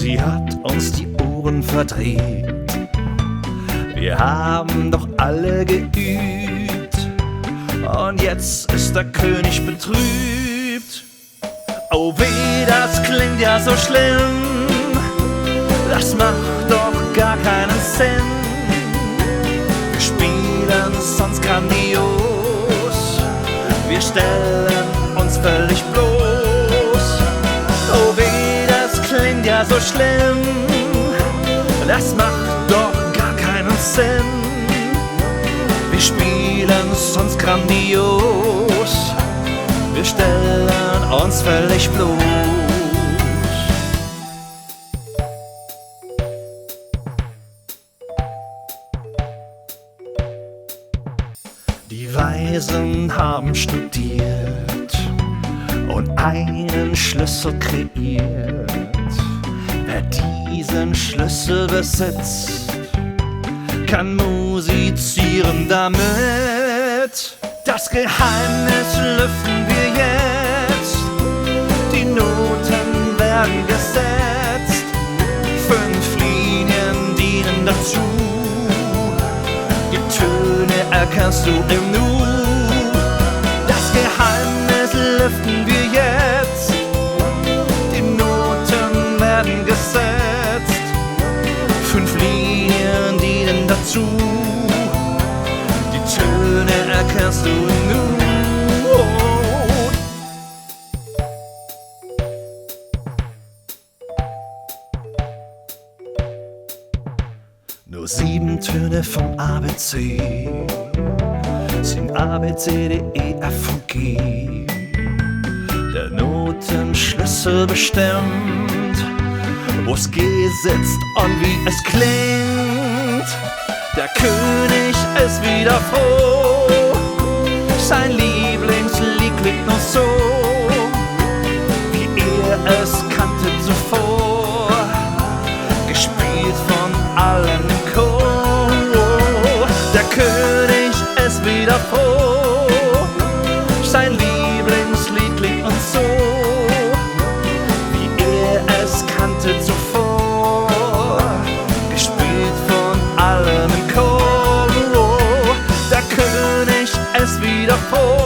Sie hat uns die Ohren verdreht. Wir haben doch alle geübt und jetzt ist der König betrübt. Oh weh, das klingt ja so schlimm, das macht doch gar keinen Sinn. Wir spielen sonst grandios, wir stellen uns völlig bloß. Oh weh, das klingt ja so schlimm, das macht doch gar keinen Sinn. Wir spielen sonst grandios, wir stellen uns völlig bloß. Die Weisen haben studiert und einen Schlüssel kreiert. Wer diesen Schlüssel besitzt, kann musizieren damit. Das Geheimnis lüften wir jetzt, die Noten werden gesetzt, 5 Linien dienen dazu, die Töne erkennst du im Nu. Das Geheimnis lüften wir jetzt, die Noten werden gesetzt, 5 Linien dienen dazu, die Töne erkennst du im Nu. Nur 7 Töne vom ABC sind A, B, C, D, E, F und G. Der Notenschlüssel bestimmt, wo's G sitzt und wie es klingt. Der König ist wieder froh, sein Lieblingslied klingt noch so, wie er es kannte zuvor, gespielt von allen im Chor. Der König ist wieder froh, sein Lieblingslied klingt uns so, wie er es kannte zuvor, gespielt von allen im Chor. Der König ist wieder froh,